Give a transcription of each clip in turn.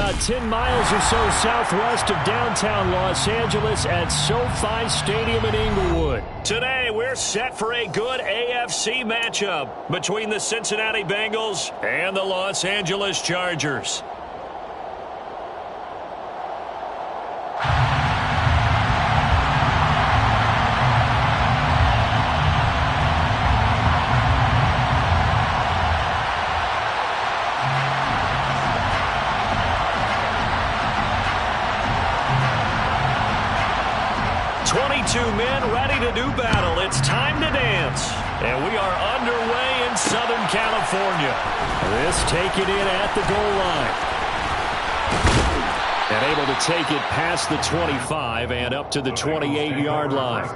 about 10 miles or so southwest of downtown Los Angeles at SoFi Stadium in Inglewood. Today, we're set for a good AFC matchup between the Cincinnati Bengals and the Los Angeles Chargers. Men ready to do battle. It's time to dance. And we are underway in Southern California. This take it in at the goal line. And able to take it past the 25 and up to the 28-yard line.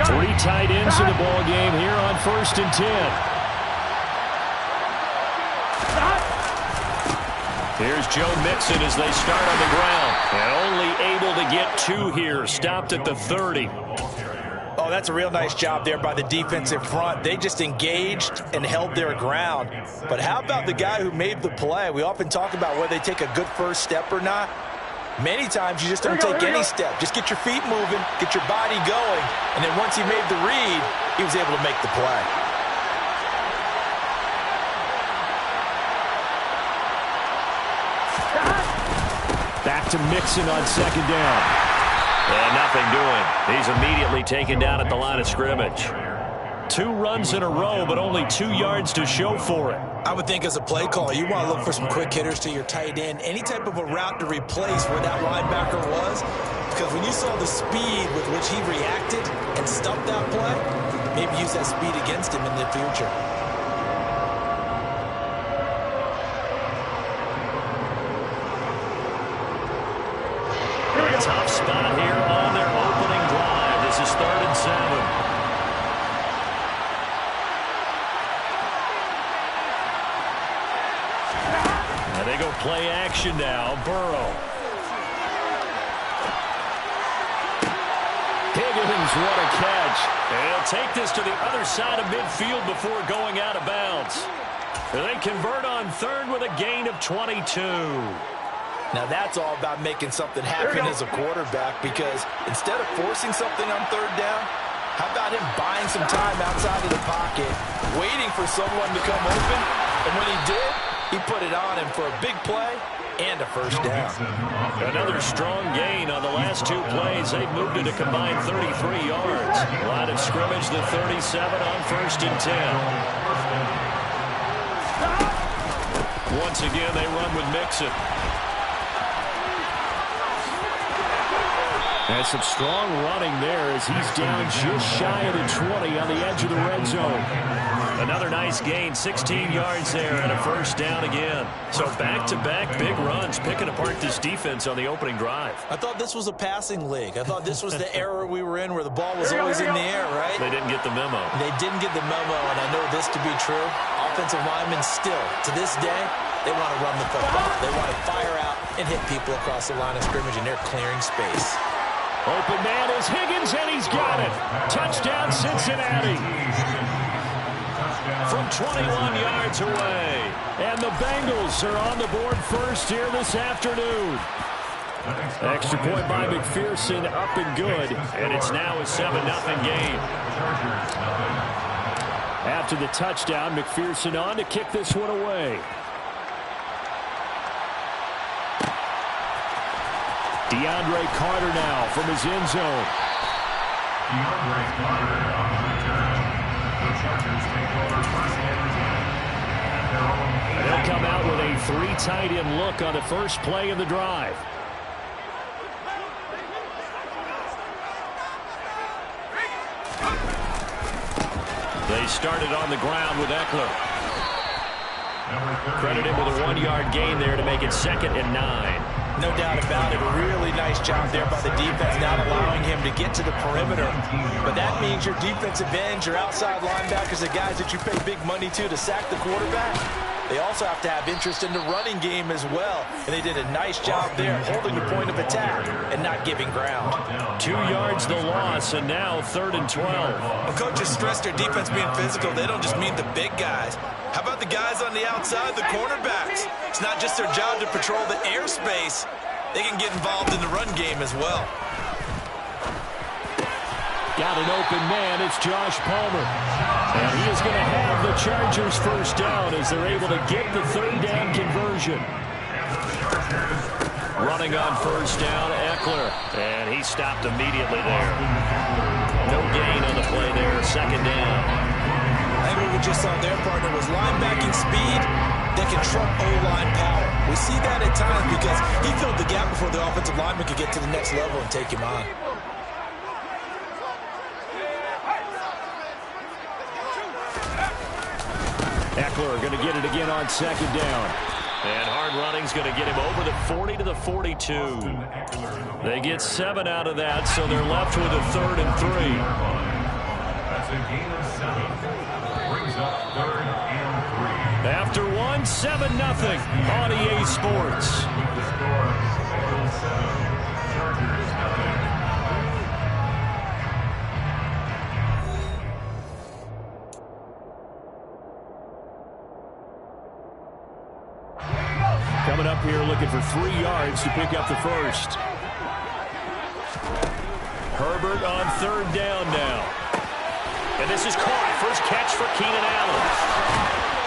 Three tight ends in the ball game here on 1st and 10. Here's Joe Mixon as they start on the ground. And only able to get 2 here. Stopped at the 30. Oh, that's a real nice job there by the defensive front. They just engaged and held their ground. But how about the guy who made the play? We often talk about whether they take a good first step or not. Many times you just don't take any step. Just get your feet moving, get your body going, and then once he made the read, he was able to make the play. Back to Mixon on 2nd down. And nothing doing. He's immediately taken down at the line of scrimmage. 2 runs in a row, but only 2 yards to show for it. I would think as a play caller, you want to look for some quick hitters to your tight end. Any type of a route to replace where that linebacker was. Because when you saw the speed with which he reacted and stuffed that play, maybe use that speed against him in the future. A tough spot here on their opening drive. This is 3rd and 7. They go play action now. Burrow. Higgins, what a catch. And he'll take this to the other side of midfield before going out of bounds. And they convert on 3rd with a gain of 22. Now that's all about making something happen as a quarterback, because instead of forcing something on 3rd down, how about him buying some time outside of the pocket, waiting for someone to come open, and when he did, he put it on him for a big play and a 1st down. Another strong gain on the last 2 plays. They've moved it a combined 33 yards. Line of scrimmage, the 37 on 1st and 10. Once again, they run with Mixon. And some strong running there as he's down just shy of the 20 on the edge of the red zone. Another nice gain, 16 yards there and a 1st down again. So back-to-back big runs, picking apart this defense on the opening drive. I thought this was a passing league. I thought this was the era we were in where the ball was always in the air, right? They didn't get the memo. They didn't get the memo, and I know this to be true. offensive linemen still, to this day, they want to run the football. They want to fire out and hit people across the line of scrimmage, and they're clearing space. Open man is Higgins, and he's got it. Touchdown, Cincinnati. From 21 yards away. And the Bengals are on the board first here this afternoon. Extra point by McPherson, up and good. And it's now a 7-0 game. After the touchdown, McPherson on to kick this one away. DeAndre Carter now from his end zone. DeAndre Carter on the return. The Chargers take over first and 10 at their own 8. They'll come out with a 3 tight end look on the first play of the drive. They started on the ground with Eckler. Credit him with a 1-yard gain there to make it 2nd and 9. No doubt about it. A really nice job there by the defense, not allowing him to get to the perimeter. But that means your defensive ends, your outside linebackers, the guys that you pay big money to sack the quarterback, they also have to have interest in the running game as well. And they did a nice job there holding the point of attack and not giving ground. 2 yards the loss, and now 3rd and 12. When coaches stress their defense being physical, they don't just mean the big guys. How about the guys on the outside, the cornerbacks? It's not just their job to patrol the airspace. They can get involved in the run game as well. Got an open man. It's Josh Palmer. And he is going to have the Chargers first down as they're able to get the 3rd down conversion. Running on first down, Eckler. And he stopped immediately there. No gain on the play there. 2nd down. I think what we just saw their partner was linebacking speed that can trump O-line power. We see that at times because he filled the gap before the offensive lineman could get to the next level and take him on. Eckler going to get it again on 2nd down. And hard running's going to get him over the 40 to the 42. They get 7 out of that, so they're left with a 3rd and 3. That's a gain of 7. Brings up 3rd and 3. After 7-0 on EA Sports. With the score, Bengals 7, Chargers 0. Coming up here looking for 3 yards to pick up the first. Herbert on 3rd down now. And this is caught. First catch for Keenan Allen.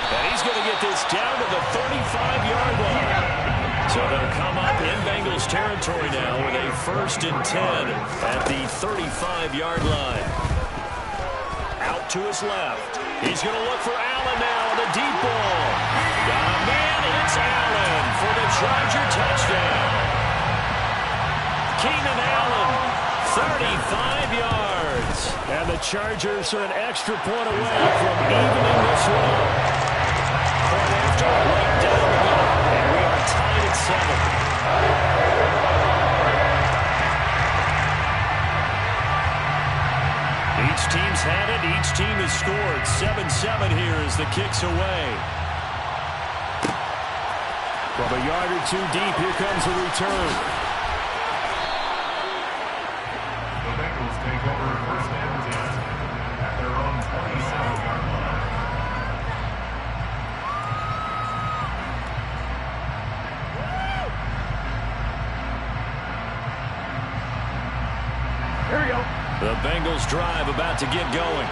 And he's going to get this down to the 35-yard line. So they'll come up in Bengals territory now with a 1st and 10 at the 35-yard line. Out to his left. He's going to look for Allen now on the deep ball. Got a man, it's Allen for the Charger touchdown. Keenan Allen, 35 yards. And the Chargers are an extra point away from evening this one. Point after right down the middle. And we are tied at 7. Each team's had it. Each team has scored. 7-7 here as the kick's away. From a yard or 2 deep, here comes a return. The Bengals take over 1st and 10 at their own 27-yard line. Here we go. The Bengals drive about to get going.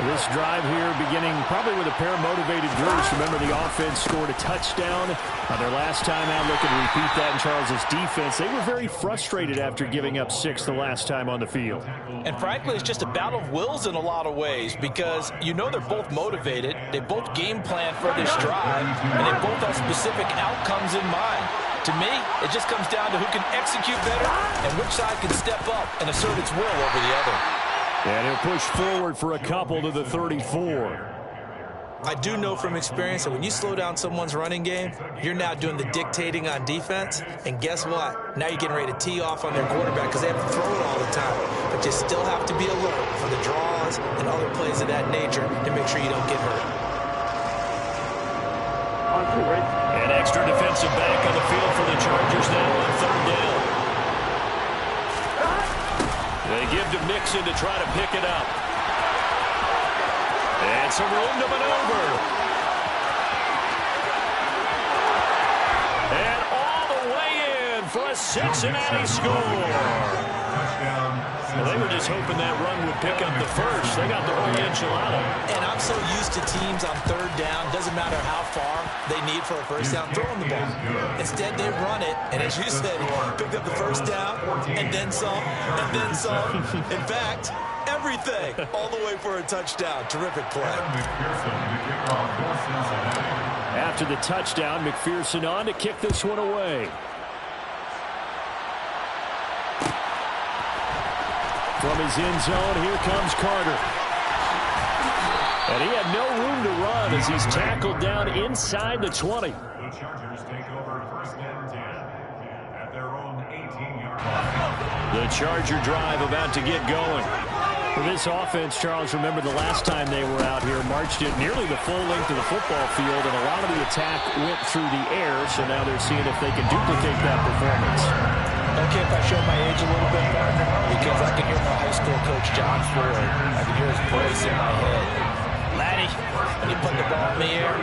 This drive here beginning probably with a pair of motivated Drews. Remember, the offense scored a touchdown on their last time out. Looking to repeat that in Charles' defense. They were very frustrated after giving up 6 the last time on the field. And frankly, it's just a battle of wills in a lot of ways because you know they're both motivated. They both game plan for this drive, and they both have specific outcomes in mind. To me, it just comes down to who can execute better and which side can step up and assert its will over the other. And he'll push forward for a couple to the 34. I do know from experience that when you slow down someone's running game, you're now doing the dictating on defense. And guess what? Now you're getting ready to tee off on their quarterback because they have to throw it all the time. But you still have to be alert for the draws and other plays of that nature to make sure you don't get hurt. An extra defensive back on the field for the Chargers now on third down. They give to Mixon to try to pick it up. And some room to maneuver. And all the way in for a Cincinnati score. Well, they were just hoping that run would pick up the first. They got the whole enchilada. And I'm so used to teams on third down, doesn't matter how far they need for a first down, throwing the ball. Instead, they run it, and as you said, pick up the first down, and then some, and then some. In fact, everything, all the way for a touchdown. Terrific play. After the touchdown, McPherson on to kick this one away. From his end zone, here comes Carter. And he had no room to run as he's tackled down inside the 20. The Chargers take over first and 10 at their own 18-yard line. The Charger drive about to get going. For this offense, Charles, remember the last time they were out here, marched it nearly the full length of the football field, and a lot of the attack went through the air, so now they're seeing if they can duplicate that performance. Okay, if I show my age a little bit, partner, because I can hear my high school coach, John Ford. I can hear his voice in my head. Laddie, when you put the ball in the air,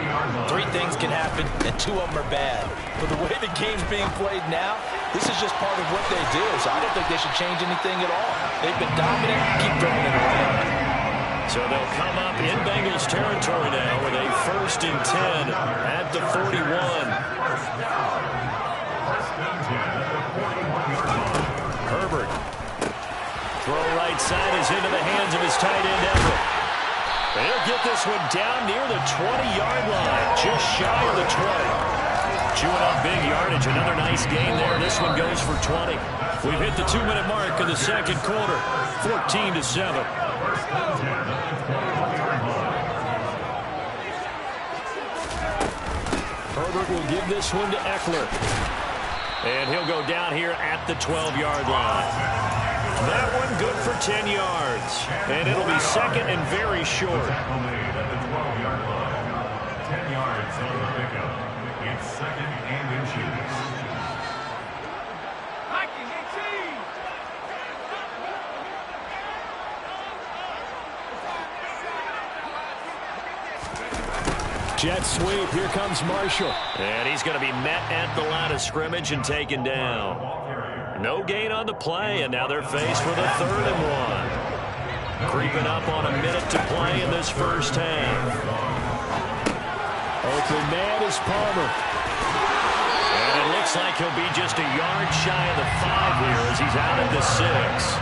3 things can happen, and 2 of them are bad. But the way the game's being played now, this is just part of what they do, so I don't think they should change anything at all. They've been dominant. Keep throwing it around. So they'll come up in Bengals territory now with a 1st and 10 at the 41. Herbert. Throw right side is into the hands of his tight end, Everett. They'll get this one down near the 20-yard line, just shy of the 20. Chewing up big yardage. Another nice gain there. This one goes for 20. We've hit the 2-minute mark in the second quarter. 14-7. Herbert will give this one to Eckler. And he'll go down here at the 12-yard line. That one good for 10 yards. And it'll be second and very short. Tackle made at the 12-yard line. 10 yards on the pickup. It's second and inches. Jet sweep. Here comes Marshall. And he's going to be met at the line of scrimmage and taken down. No gain on the play, and now they're faced with a 3rd and 1. Creeping up on a minute to play in this first half. Open man is Palmer. And it looks like he'll be just a yard shy of the 5 here as he's out at the 6.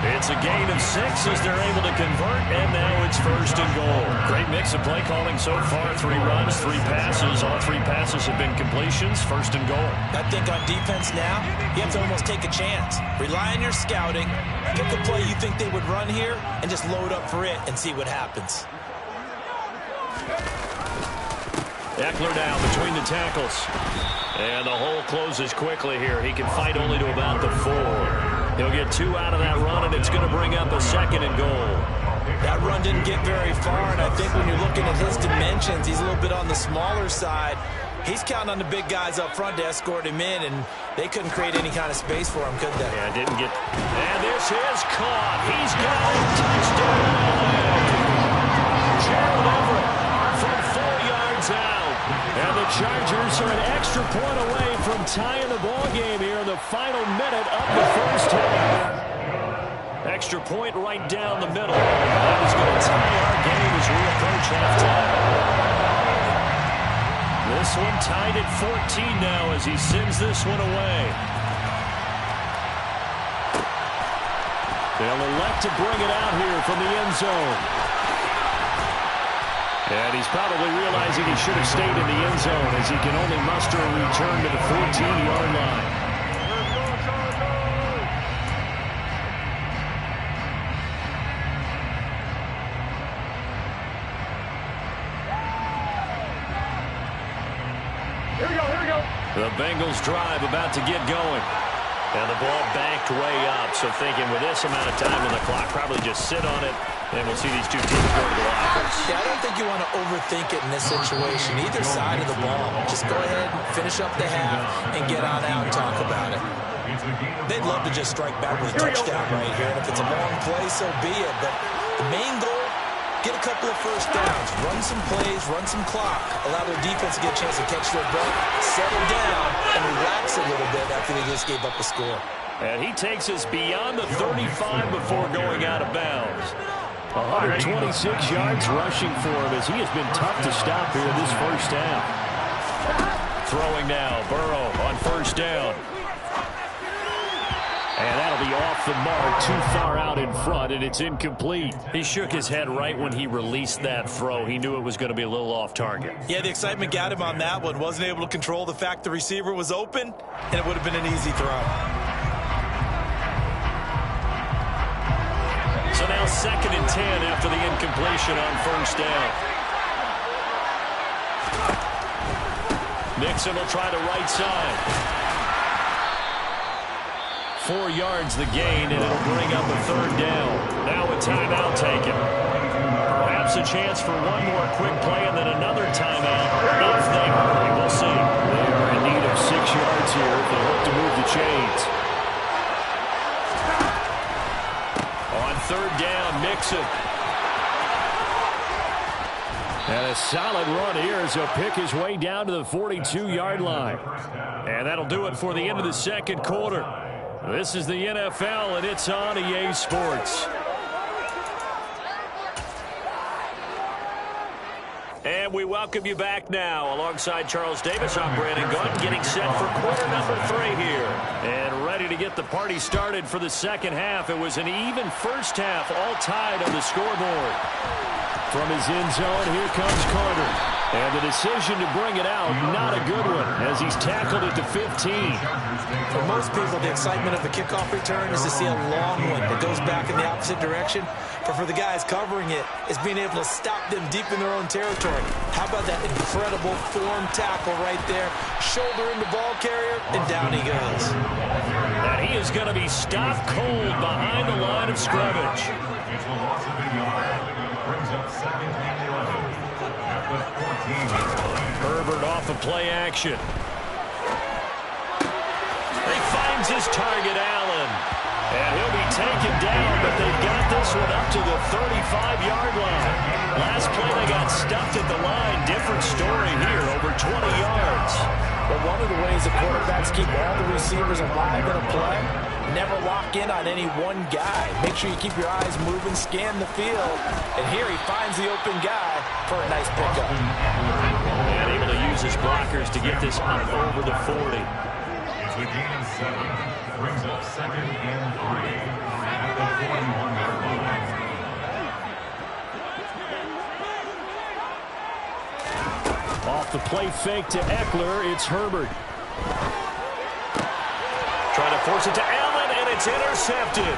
It's a gain of 6 as they're able to convert, and now it's 1st and goal. Great mix of play calling so far. 3 runs, 3 passes. All 3 passes have been completions. 1st and goal. I think on defense now, you have to almost take a chance. Rely on your scouting. Pick a play you think they would run here, and just load up for it and see what happens. Eckler down between the tackles. And the hole closes quickly here. He can fight only to about the 4. He'll get 2 out of that run, and it's going to bring up a 2nd and goal. That run didn't get very far, and I think when you're looking at his dimensions, he's a little bit on the smaller side. He's counting on the big guys up front to escort him in, and they couldn't create any kind of space for him, could they? Yeah, didn't get... And this is caught. He's got a touchdown. Gerald Everett from 4 yards out. And the Chargers are an extra point away from tying the ball game here in the final minute of the first half. Extra point right down the middle. That is going to tie our game as we approach halftime. This one tied at 14 now as he sends this one away. They'll elect to bring it out here from the end zone. And he's probably realizing he should have stayed in the end zone as he can only muster a return to the 14-yard line. Here we go. The Bengals drive about to get going. And the ball banked way up, so thinking with this amount of time on the clock, probably just sit on it And we'll see these two teams go to the lockers. Yeah, I don't think you want to overthink it in this situation. Either side of the ball. Just go ahead and finish up the half and get on out and talk about it. They'd love to just strike back with a touchdown right here. And if it's a long play, so be it. But the main goal, get a couple of first downs. Run some plays, run some clock. Allow their defense to get a chance to catch their breath, settle down, and relax a little bit after they just gave up a score. And he takes us beyond the 35 before going out of bounds. 126 yards rushing for him as he has been tough to stop here this first half. Throwing now, Burrow on first down. And that'll be off the mark, too far out in front, and it's incomplete. He shook his head right when he released that throw. He knew it was going to be a little off target. Yeah, the excitement got him on that one. Wasn't able to control the fact the receiver was open, and it would have been an easy throw. So now 2nd and 10 after the incompletion on first down. Mixon will try the right side. 4 yards the gain, and it'll bring up a 3rd down. Now a timeout taken. Perhaps a chance for one more quick play and then another timeout if they hurry. We'll see. They are in need of 6 yards here if they hope to move the chains. On 3rd down, Mixon. And a solid run here as he'll pick his way down to the 42-yard line. And that'll do it for the end of the second quarter. This is the NFL, and it's on EA Sports. And we welcome you back now. Alongside Charles Davis, I'm Brandon Gunn, getting set for quarter number 3 here. And ready to get the party started for the second half. It was an even first half, all tied on the scoreboard. From his end zone, here comes Carter. And the decision to bring it out, not a good one, as he's tackled it to 15. For most people, the excitement of the kickoff return is to see a long one that goes back in the opposite direction. But for the guys covering it, it's being able to stop them deep in their own territory. How about that incredible form tackle right there? Shoulder in the ball carrier, and down he goes. And he is going to be stopped cold behind the line of scrimmage. It's a loss of 1 yard. Brings up 2nd and 11 at the 14-yard line. Herbert off of play action. He finds his target, Allen. And he'll be taken down, but they've got this one up to the 35-yard line. Last play they got stuffed at the line. Different story here, over 20 yards. But one of the ways the quarterbacks keep all the receivers alive in a play, never lock in on any one guy. Make sure you keep your eyes moving, scan the field. And here he finds the open guy for a nice pickup. And able to use his blockers to get this up over the 40. It's a gain of 7. Brings up 2nd and 3 at the 41-yard line. Off the play fake to Eckler, it's Herbert. Trying to force it to Allen, and it's intercepted.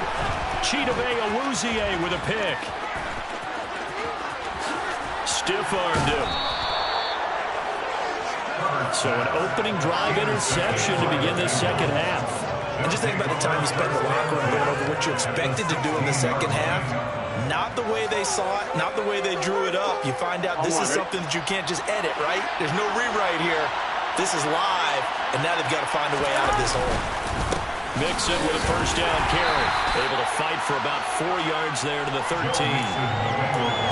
Chidobe Awuzie with a pick. Stiff-armed him. So an opening drive interception to begin this second half. And just think about the time you spent in the locker room going over what you expected to do in the second half. Not the way they saw it, not the way they drew it up. You find out this is something that you can't just edit, right? There's no rewrite here. This is live, and now they've got to find a way out of this hole. Mixon with a first down carry. Able to fight for about 4 yards there to the 13.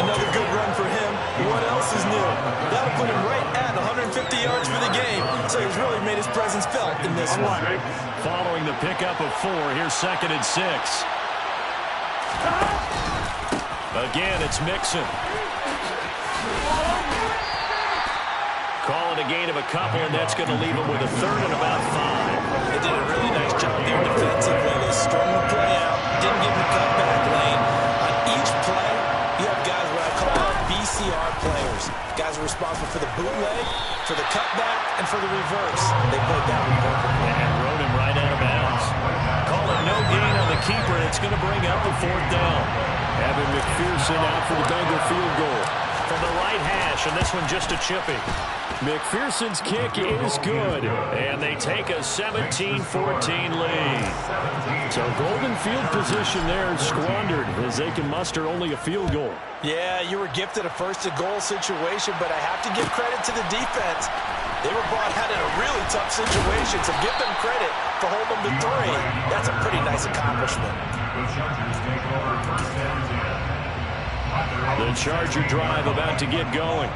Another good run for him. What else is new? That'll put him right at 150 yards for the game. So he's really made his presence felt in this one. Following the pickup of 4, here's 2nd and 6. Again, it's Mixon. Calling a gain of a couple, and that's going to leave him with a 3rd and about 5. They did a really nice job there defensively. They strung the play out, didn't give him a cutback lane. On each play, you have guys what I call VCR players. Guys are responsible for the bootleg, for the cutback, and for the reverse. They played that one perfectly. And rode him right out of bounds. Call it no gain on the keeper, and it's going to bring up the 4th down. Evan McPherson out for the Bengal field goal. From the right hash, and this one just a chippy. McPherson's kick is good, and they take a 17-14 lead. So golden field position there squandered as they can muster only a field goal. Yeah, you were gifted a first-and-goal situation, but I have to give credit to the defense. They were brought out in a really tough situation, so give them credit for holding them to 3. That's a pretty nice accomplishment. The Charger drive about to get going.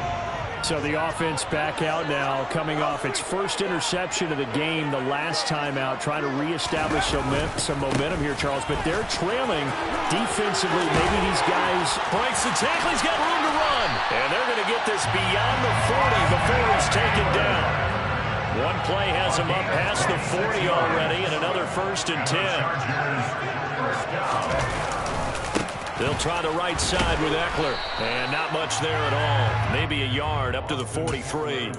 So the offense back out now, coming off its first interception of the game the last time out, trying to reestablish some momentum here, Charles. But they're trailing defensively. Maybe these guys breaks the tackle. He's got room to run. And they're going to get this beyond the 40 before he's taken down. One play has him up past the 40 already, and another 1st and 10. They'll try the right side with Eckler. And not much there at all. Maybe a yard up to the 43.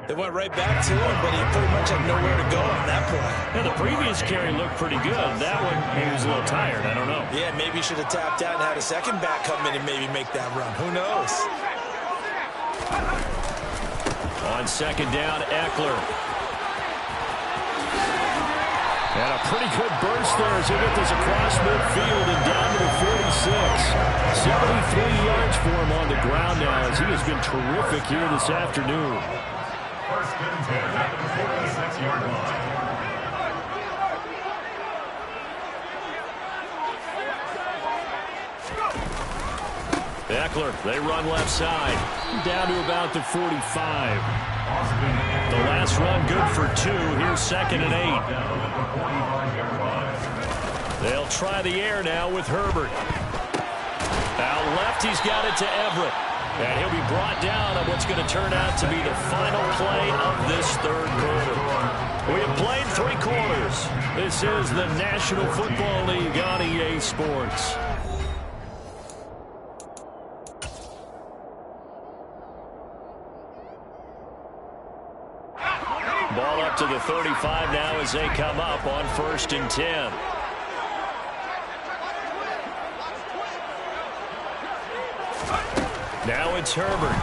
They went right back to him, but he pretty much had nowhere to go on that play. Yeah, the previous carry looked pretty good. That one, he was a little tired. I don't know. Yeah, maybe he should have tapped out and had a second back come in and maybe make that run. Who knows? On second down, Eckler. And a pretty good burst there as they get this across midfield and down to the 46. 73 yards for him on the ground now as he has been terrific here this afternoon. First and 10 at the 46-yard line. Eckler, they run left side. Down to about the 45. The last run good for 2. Here's 2nd and 8. They'll try the air now with Herbert. Out left, he's got it to Everett. And he'll be brought down on what's going to turn out to be the final play of this 3rd quarter. We have played 3 quarters. This is the National Football League on EA Sports. Ball up to the 35 now as they come up on 1st and 10. Now it's Herbert.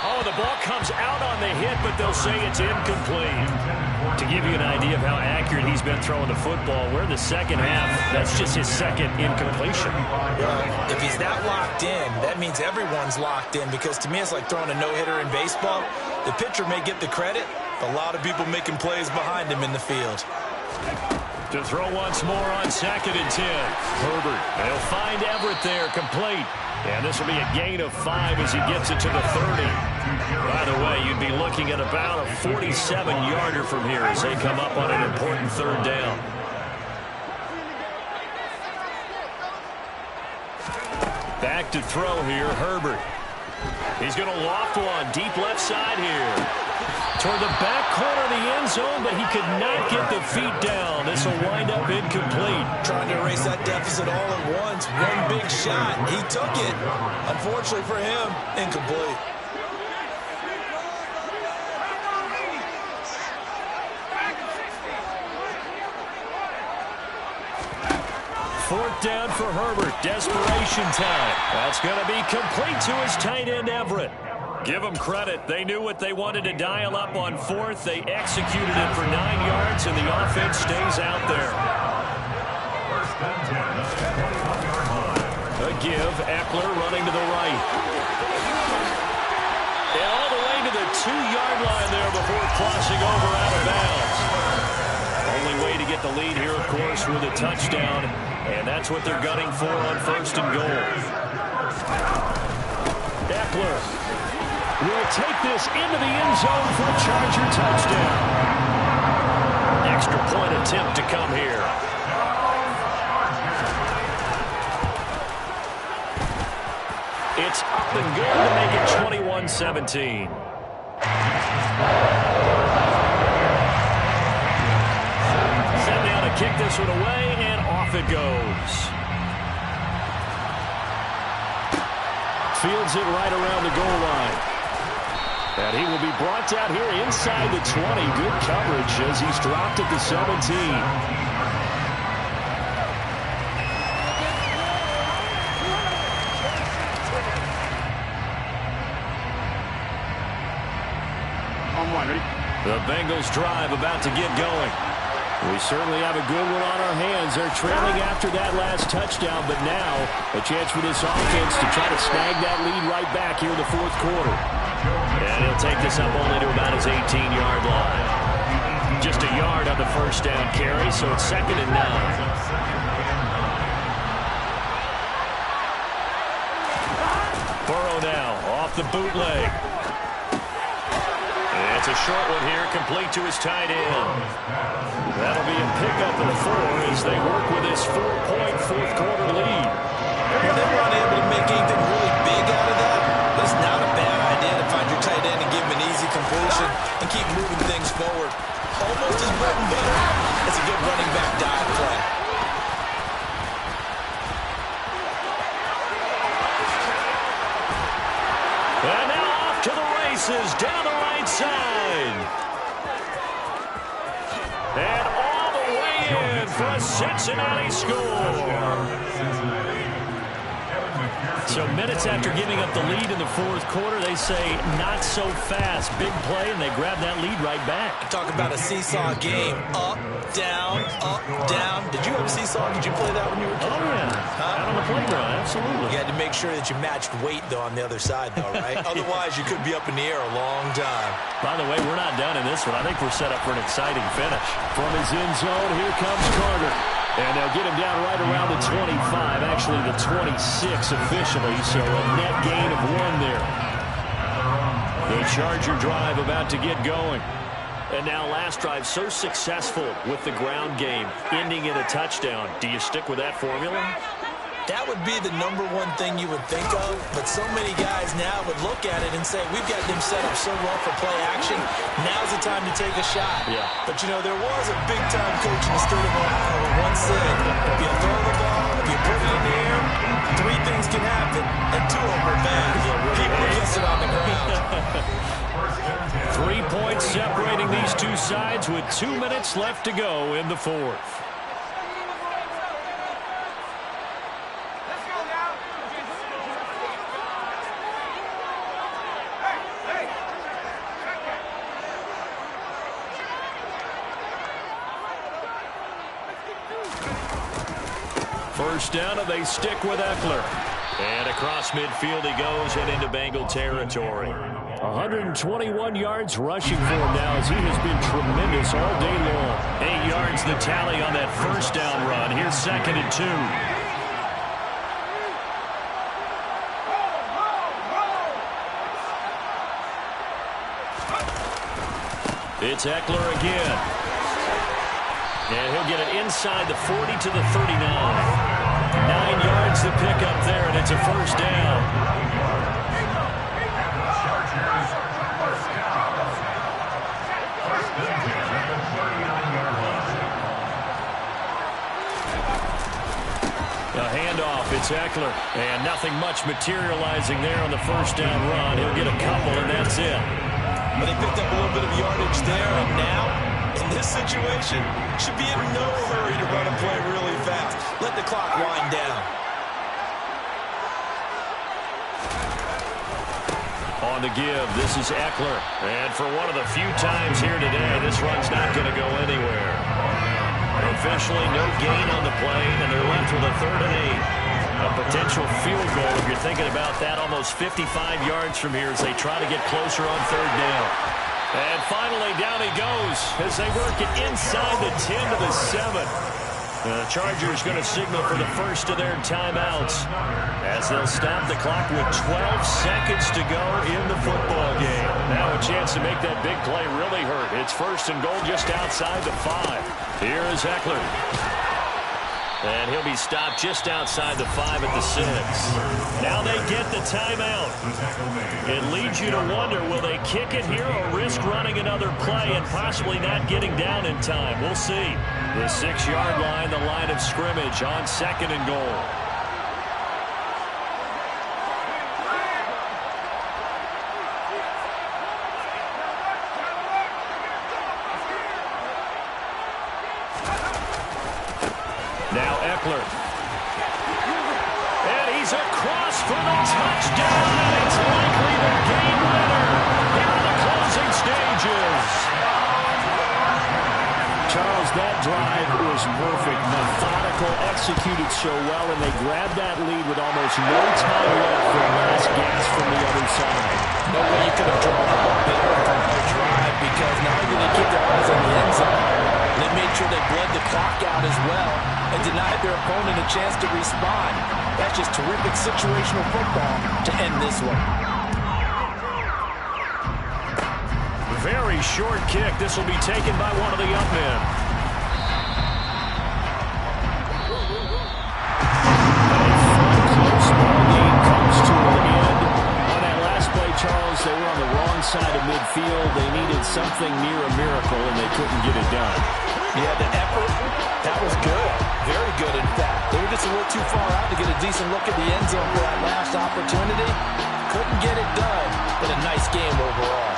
Oh, the ball comes out on the hit, but they'll say it's incomplete. To give you an idea of how accurate he's been throwing the football, we're in the second half. That's just his 2nd incompletion. Well, if he's that locked in, that means everyone's locked in, because to me it's like throwing a no-hitter in baseball. The pitcher may get the credit, but a lot of people making plays behind him in the field. To throw once more on 2nd and 10. Herbert, they'll find Everett there, complete. And this will be a gain of 5 as he gets it to the 30. By the way, you'd be looking at about a 47-yarder from here as they come up on an important 3rd down. Back to throw here, Herbert. He's going to loft one deep left side here. Toward the back corner of the end zone, but he could not get the feet down. This will wind up incomplete. Trying to erase that deficit all at once. One big shot. He took it. Unfortunately for him, incomplete. Fourth down for Herbert. Desperation time. That's going to be complete to his tight end, Everett. Give them credit. They knew what they wanted to dial up on 4th. They executed it for 9 yards, and the offense stays out there. A give. Eckler running to the right. And all the way to the 2-yard line there before crossing over out of bounds. Only way to get the lead here, of course, with a touchdown. And that's what they're gunning for on 1st and goal. Eckler will take this into the end zone for a Charger touchdown. Extra point attempt to come here. It's up and good to make it 21-17. Set down to kick this one away, and off it goes. Fields it right around the goal line. And he will be brought down here inside the 20. Good coverage as he's dropped at the 17. The Bengals drive about to get going. We certainly have a good one on our hands. They're trailing after that last touchdown, but now a chance for this offense to try to snag that lead right back here in the fourth quarter. And he'll take this up only to about his 18-yard line. Just a yard on the first down carry, so it's 2nd and 9. Burrow now off the bootleg. It's a short one here, complete to his tight end. That'll be a pickup of 4 as they work with this 4-point fourth quarter lead. They weren't able to make anything really big out of that, but it's not a bad idea to find your tight end and give him an easy completion and keep moving things forward. Almost his bread and butter. It's a good running back dive play. And now off to the races down the right side. And all the way in for a Cincinnati score. So minutes after giving up the lead in the fourth quarter, they say not so fast. Big play, and they grab that lead right back. Talk about a seesaw game. Up, down, up, down. Did you have a seesaw? Did you play that when you were a kid? Oh, yeah. Out on the playground, absolutely. You had to make sure that you matched weight, though, on the other side, though, right? Otherwise, you could be up in the air a long time. By the way, we're not done in this one. I think we're set up for an exciting finish. From his end zone, here comes Carter. And they'll get him down right around the 25, actually the 26 officially, so a net gain of 1 there. The Charger drive about to get going. And now last drive so successful with the ground game, ending in a touchdown. Do you stick with that formula? That would be the #1 thing you would think of, but so many guys now would look at it and say, we've got them set up so well for play action, now's the time to take a shot. Yeah. But, you know, there was a big-time coach in the state of Ohio who once said, if you throw the ball, if you put it in the air, 3 things can happen, and 2 of them are bad. People kiss it on the ground. 3 points separating these two sides with 2 minutes left to go in the fourth. First down, and they stick with Eckler. And across midfield he goes and into Bengal territory. 121 yards rushing for him now as he has been tremendous all day long. 8 yards the tally on that first down run. Here's 2nd and 2. It's Eckler again. And he'll get it inside the 40 to the 39. 9 yards to pick up there, and it's a first down. A handoff, it's Eckler. And nothing much materializing there on the first down run. He'll get a couple, and that's it. But they picked up a little bit of yardage there, and now, in this situation, should be in no hurry to run a play really fast. Let the clock wind down. On the give, this is Eckler. And for one of the few times here today, this run's not going to go anywhere. Officially no gain on the play, and they're left with a 3rd and 8. A potential field goal, if you're thinking about that, almost 55 yards from here as they try to get closer on 3rd down. And finally, down he goes as they work it inside the 10 to the 7. The Chargers going to signal for the first of their timeouts as they'll stop the clock with 12 seconds to go in the football game. Now a chance to make that big play really hurt. It's 1st and goal just outside the 5. Here is Eckler. And he'll be stopped just outside the 5 at the 6. Now they get the timeout. It leads you to wonder, will they kick it here or risk running another play and possibly not getting down in time? We'll see. The 6-yard line, the line of scrimmage on 2nd and goal. Now Eckler. And he's across for the touchdown, and it's likely the game winner here in the closing stages. It was perfect, methodical, executed so well, and they grabbed that lead with almost no time left for a last gasp from the other side. No way you could have drawn up a better drive, because not only did they keep their eyes on the end zone, they made sure they bled the clock out as well and denied their opponent a chance to respond. That's just terrific situational football to end this one. Very short kick. This will be taken by one of the young men. Close ball game comes to an end. On that last play, Charles, they were on the wrong side of midfield. They needed something near a miracle, and they couldn't get it done. Yeah, the effort, that was good. Very good, in fact. They were just a little too far out to get a decent look at the end zone for that last opportunity. Couldn't get it done, but a nice game overall.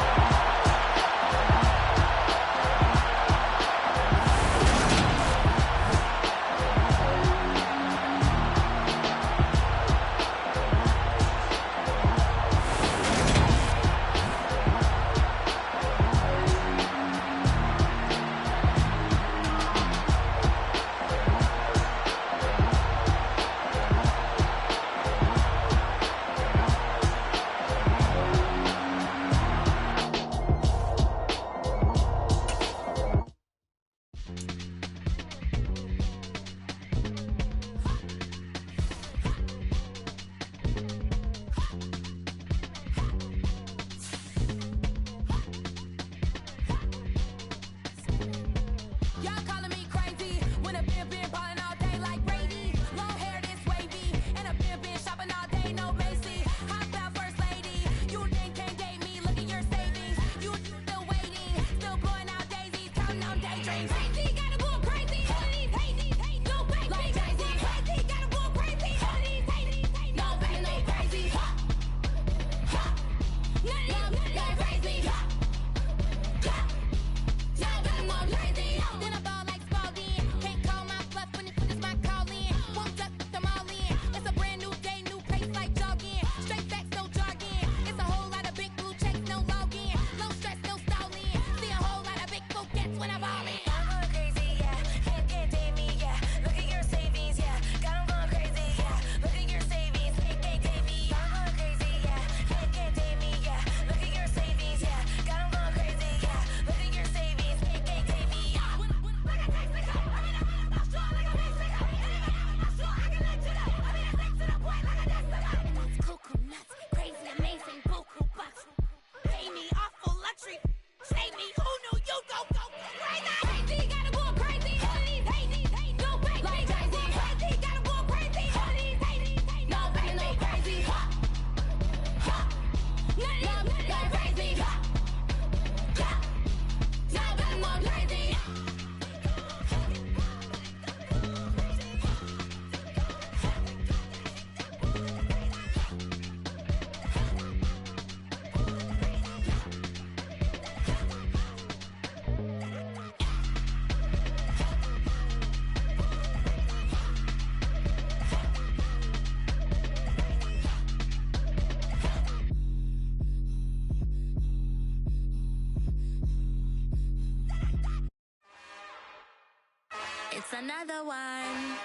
It's another one.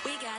We got